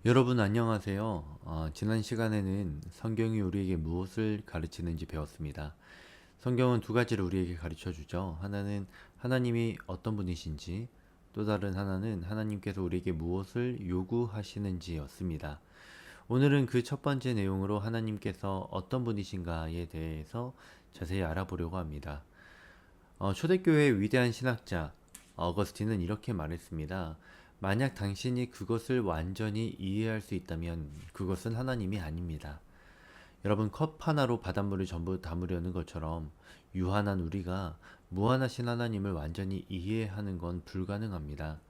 여러분 안녕하세요. 지난 시간에는 성경이 우리에게 무엇을 가르치는지 배웠습니다. 성경은 두 가지를 우리에게 가르쳐 주죠. 하나는 하나님이 어떤 분이신지, 또 다른 하나는 하나님께서 우리에게 무엇을 요구하시는지였습니다. 오늘은 그 첫 번째 내용으로 하나님께서 어떤 분이신가에 대해서 자세히 알아보려고 합니다. 초대교회의 위대한 신학자 어거스틴은 이렇게 말했습니다. 만약 당신이 그것을 완전히 이해할 수 있다면 그것은 하나님이 아닙니다. 여러분, 컵 하나로 바닷물을 전부 담으려는 것처럼 유한한 우리가 무한하신 하나님을 완전히 이해하는 건 불가능합니다.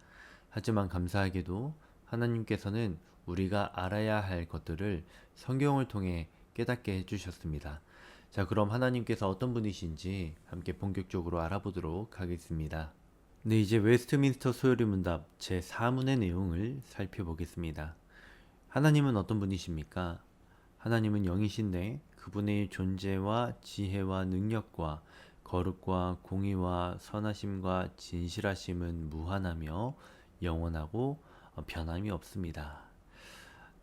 하지만 감사하게도 하나님께서는 우리가 알아야 할 것들을 성경을 통해 깨닫게 해주셨습니다. 자, 그럼 하나님께서 어떤 분이신지 함께 본격적으로 알아보도록 하겠습니다. 네, 이제 웨스트민스터 소요리 문답 제4문의 내용을 살펴보겠습니다. 하나님은 어떤 분이십니까? 하나님은 영이신데 그분의 존재와 지혜와 능력과 거룩과 공의와 선하심과 진실하심은 무한하며 영원하고 변함이 없습니다.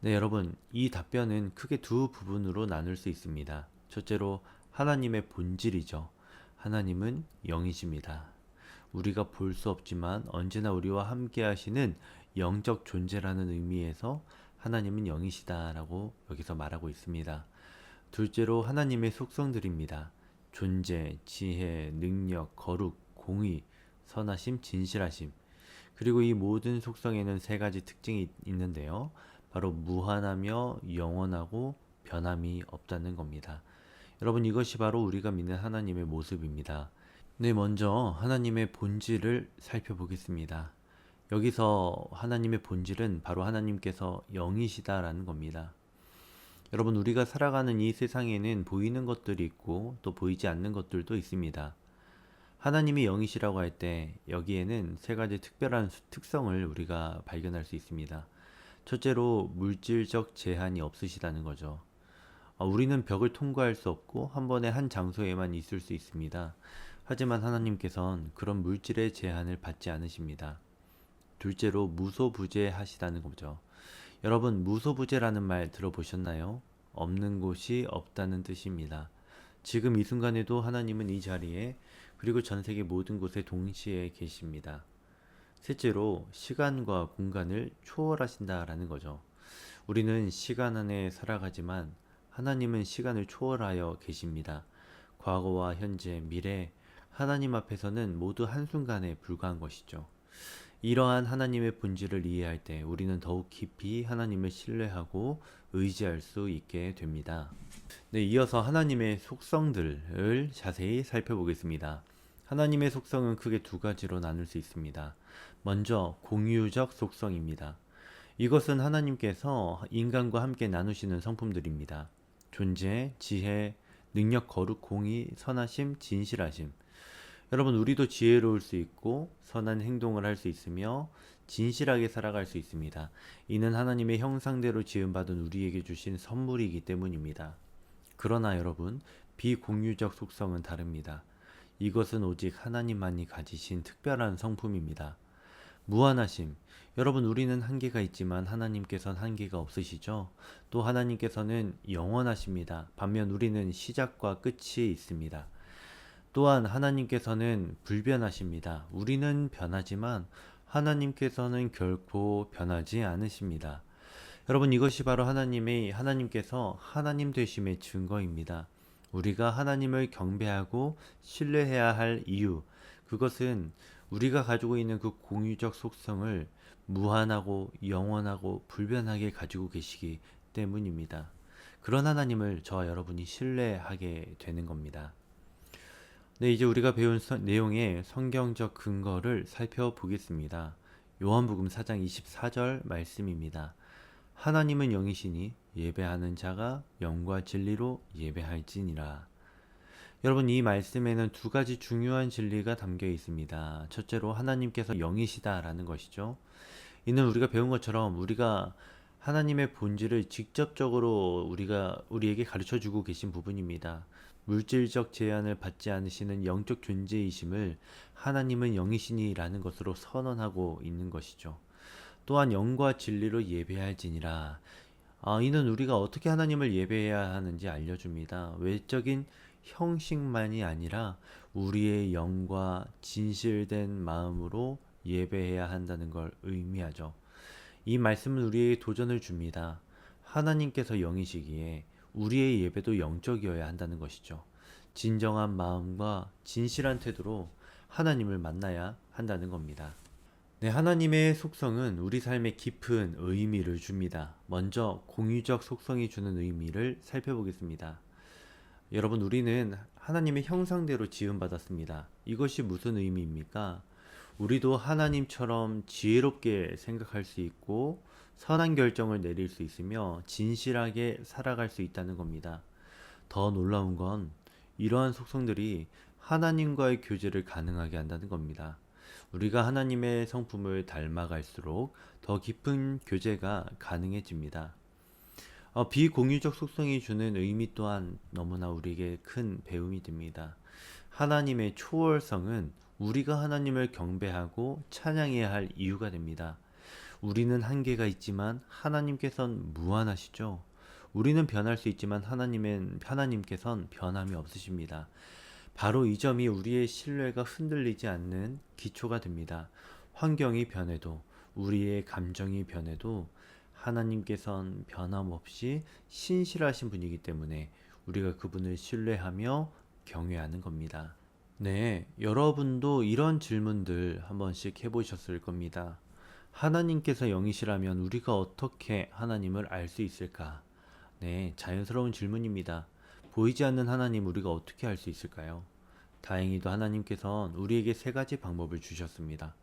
네, 여러분, 이 답변은 크게 두 부분으로 나눌 수 있습니다. 첫째로 하나님의 본질이죠. 하나님은 영이십니다. 우리가 볼 수 없지만 언제나 우리와 함께 하시는 영적 존재라는 의미에서 하나님은 영이시다라고 여기서 말하고 있습니다. 둘째로 하나님의 속성들입니다. 존재, 지혜, 능력, 거룩, 공의, 선하심, 진실하심. 그리고 이 모든 속성에는 세 가지 특징이 있는데요. 바로 무한하며 영원하고 변함이 없다는 겁니다. 여러분, 이것이 바로 우리가 믿는 하나님의 모습입니다. 네, 먼저 하나님의 본질을 살펴보겠습니다. 여기서 하나님의 본질은 바로 하나님께서 영이시다라는 겁니다. 여러분, 우리가 살아가는 이 세상에는 보이는 것들이 있고 또 보이지 않는 것들도 있습니다. 하나님이 영이시라고 할 때 여기에는 세 가지 특별한 특성을 우리가 발견할 수 있습니다. 첫째로 물질적 제한이 없으시다는 거죠. 우리는 벽을 통과할 수 없고 한 번에 한 장소에만 있을 수 있습니다. 하지만 하나님께서는 그런 물질의 제한을 받지 않으십니다. 둘째로 무소부재하시다는 거죠. 여러분, 무소부재라는 말 들어보셨나요? 없는 곳이 없다는 뜻입니다. 지금 이 순간에도 하나님은 이 자리에 그리고 전 세계 모든 곳에 동시에 계십니다. 셋째로 시간과 공간을 초월하신다라는 거죠. 우리는 시간 안에 살아가지만 하나님은 시간을 초월하여 계십니다. 과거와 현재, 미래, 하나님 앞에서는 모두 한순간에 불과한 것이죠. 이러한 하나님의 본질을 이해할 때 우리는 더욱 깊이 하나님을 신뢰하고 의지할 수 있게 됩니다. 네, 이어서 하나님의 속성들을 자세히 살펴보겠습니다. 하나님의 속성은 크게 두 가지로 나눌 수 있습니다. 먼저 공유적 속성입니다. 이것은 하나님께서 인간과 함께 나누시는 성품들입니다. 존재, 지혜, 능력, 거룩, 공의, 선하심, 진실하심. 여러분, 우리도 지혜로울 수 있고 선한 행동을 할 수 있으며 진실하게 살아갈 수 있습니다. 이는 하나님의 형상대로 지음받은 우리에게 주신 선물이기 때문입니다. 그러나 여러분, 비공유적 속성은 다릅니다. 이것은 오직 하나님만이 가지신 특별한 성품입니다. 무한하심. 여러분, 우리는 한계가 있지만 하나님께서는 한계가 없으시죠? 또 하나님께서는 영원하십니다. 반면 우리는 시작과 끝이 있습니다. 또한 하나님께서는 불변하십니다. 우리는 변하지만 하나님께서는 결코 변하지 않으십니다. 여러분, 이것이 바로 하나님께서 하나님 되심의 증거입니다. 우리가 하나님을 경배하고 신뢰해야 할 이유, 그것은 우리가 가지고 있는 그 공유적 속성을 무한하고 영원하고 불변하게 가지고 계시기 때문입니다. 그런 하나님을 저와 여러분이 신뢰하게 되는 겁니다. 네, 이제 우리가 배운 내용의 성경적 근거를 살펴보겠습니다. 요한복음 4장 24절 말씀입니다. 하나님은 영이시니 예배하는 자가 영과 진리로 예배할지니라. 여러분, 이 말씀에는 두 가지 중요한 진리가 담겨 있습니다. 첫째로 하나님께서 영이시다라는 것이죠. 이는 우리가 배운 것처럼 우리가 하나님의 본질을 직접적으로 우리에게 가르쳐 주고 계신 부분입니다. 물질적 제한을 받지 않으시는 영적 존재이심을 하나님은 영이시니라는 것으로 선언하고 있는 것이죠. 또한 영과 진리로 예배할지니라. 이는 우리가 어떻게 하나님을 예배해야 하는지 알려줍니다. 외적인 형식만이 아니라 우리의 영과 진실된 마음으로 예배해야 한다는 걸 의미하죠. 이 말씀은 우리에게 도전을 줍니다. 하나님께서 영이시기에 우리의 예배도 영적이어야 한다는 것이죠. 진정한 마음과 진실한 태도로 하나님을 만나야 한다는 겁니다. 네, 하나님의 속성은 우리 삶에 깊은 의미를 줍니다. 먼저 공유적 속성이 주는 의미를 살펴보겠습니다. 여러분, 우리는 하나님의 형상대로 지음받았습니다. 이것이 무슨 의미입니까? 우리도 하나님처럼 지혜롭게 생각할 수 있고 선한 결정을 내릴 수 있으며 진실하게 살아갈 수 있다는 겁니다. 더 놀라운 건 이러한 속성들이 하나님과의 교제를 가능하게 한다는 겁니다. 우리가 하나님의 성품을 닮아갈수록 더 깊은 교제가 가능해집니다. 비공유적 속성이 주는 의미 또한 너무나 우리에게 큰 배움이 됩니다. 하나님의 초월성은 우리가 하나님을 경배하고 찬양해야 할 이유가 됩니다. 우리는 한계가 있지만 하나님께선 무한하시죠. 우리는 변할 수 있지만 하나님께선 변함이 없으십니다. 바로 이 점이 우리의 신뢰가 흔들리지 않는 기초가 됩니다. 환경이 변해도 우리의 감정이 변해도 하나님께선 변함없이 신실하신 분이기 때문에 우리가 그분을 신뢰하며 경외하는 겁니다. 네, 여러분도 이런 질문들 한 번씩 해보셨을 겁니다. 하나님께서 영이시라면 우리가 어떻게 하나님을 알 수 있을까? 네, 자연스러운 질문입니다. 보이지 않는 하나님 우리가 어떻게 알 수 있을까요? 다행히도 하나님께서는 우리에게 세 가지 방법을 주셨습니다.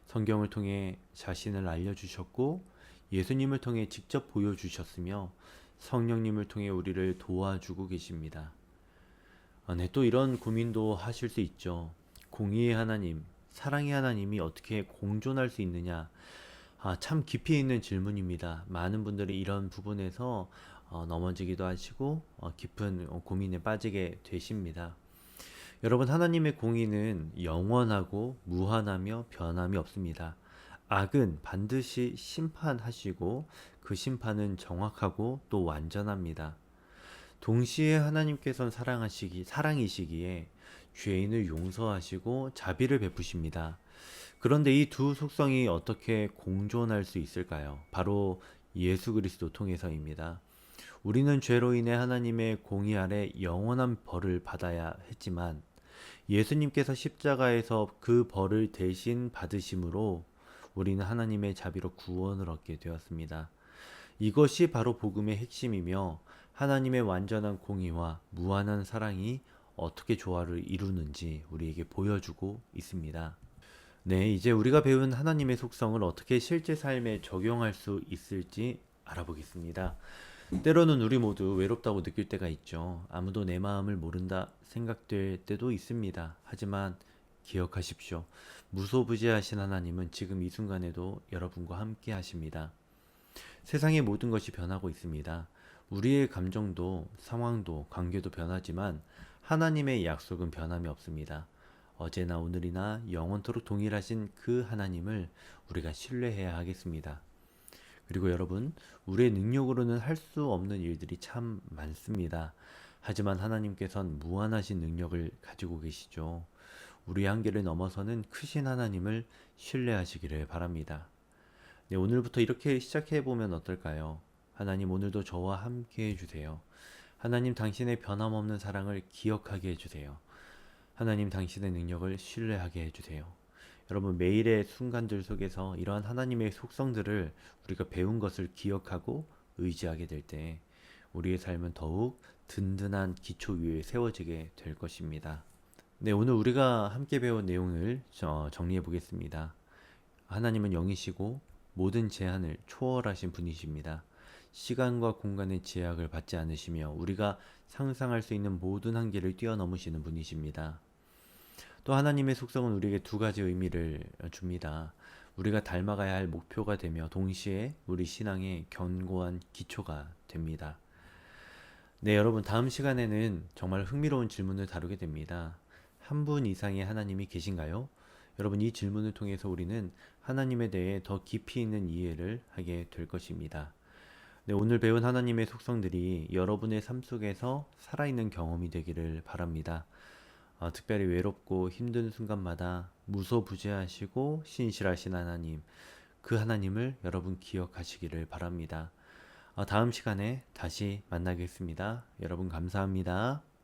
성경을 통해 자신을 알려주셨고 예수님을 통해 직접 보여주셨으며 성령님을 통해 우리를 도와주고 계십니다. 네, 또 이런 고민도 하실 수 있죠. 공의의 하나님, 사랑의 하나님이 어떻게 공존할 수 있느냐? 참 깊이 있는 질문입니다. 많은 분들이 이런 부분에서 넘어지기도 하시고 깊은 고민에 빠지게 되십니다. 여러분, 하나님의 공의는 영원하고 무한하며 변함이 없습니다. 악은 반드시 심판하시고 그 심판은 정확하고 또 완전합니다. 동시에 하나님께서는 사랑이시기에 죄인을 용서하시고 자비를 베푸십니다. 그런데 이 두 속성이 어떻게 공존할 수 있을까요? 바로 예수 그리스도 통해서입니다. 우리는 죄로 인해 하나님의 공의 아래 영원한 벌을 받아야 했지만 예수님께서 십자가에서 그 벌을 대신 받으심으로 우리는 하나님의 자비로 구원을 얻게 되었습니다. 이것이 바로 복음의 핵심이며 하나님의 완전한 공의와 무한한 사랑이 어떻게 조화를 이루는지 우리에게 보여주고 있습니다. 네, 이제 우리가 배운 하나님의 속성을 어떻게 실제 삶에 적용할 수 있을지 알아보겠습니다. 때로는 우리 모두 외롭다고 느낄 때가 있죠. 아무도 내 마음을 모른다 생각될 때도 있습니다. 하지만 기억하십시오. 무소부지하신 하나님은 지금 이 순간에도 여러분과 함께 하십니다. 세상의 모든 것이 변하고 있습니다. 우리의 감정도, 상황도, 관계도 변하지만 하나님의 약속은 변함이 없습니다. 어제나 오늘이나 영원토록 동일하신 그 하나님을 우리가 신뢰해야 하겠습니다. 그리고 여러분, 우리의 능력으로는 할 수 없는 일들이 참 많습니다. 하지만 하나님께서는 무한하신 능력을 가지고 계시죠. 우리의 한계를 넘어서는 크신 하나님을 신뢰하시기를 바랍니다. 네, 오늘부터 이렇게 시작해보면 어떨까요? 하나님, 오늘도 저와 함께 해주세요. 하나님, 당신의 변함없는 사랑을 기억하게 해주세요. 하나님, 당신의 능력을 신뢰하게 해주세요. 여러분, 매일의 순간들 속에서 이러한 하나님의 속성들을 우리가 배운 것을 기억하고 의지하게 될 때 우리의 삶은 더욱 든든한 기초 위에 세워지게 될 것입니다. 네, 오늘 우리가 함께 배운 내용을 정리해 보겠습니다. 하나님은 영이시고 모든 제한을 초월하신 분이십니다. 시간과 공간의 제약을 받지 않으시며 우리가 상상할 수 있는 모든 한계를 뛰어넘으시는 분이십니다. 또 하나님의 속성은 우리에게 두 가지 의미를 줍니다. 우리가 닮아가야 할 목표가 되며 동시에 우리 신앙의 견고한 기초가 됩니다. 네, 여러분, 다음 시간에는 정말 흥미로운 질문을 다루게 됩니다. 한 분 이상의 하나님이 계신가요? 여러분, 이 질문을 통해서 우리는 하나님에 대해 더 깊이 있는 이해를 하게 될 것입니다. 네, 오늘 배운 하나님의 속성들이 여러분의 삶 속에서 살아있는 경험이 되기를 바랍니다. 특별히 외롭고 힘든 순간마다 무소부재하시고 신실하신 하나님, 그 하나님을 여러분 기억하시기를 바랍니다. 다음 시간에 다시 만나겠습니다. 여러분 감사합니다.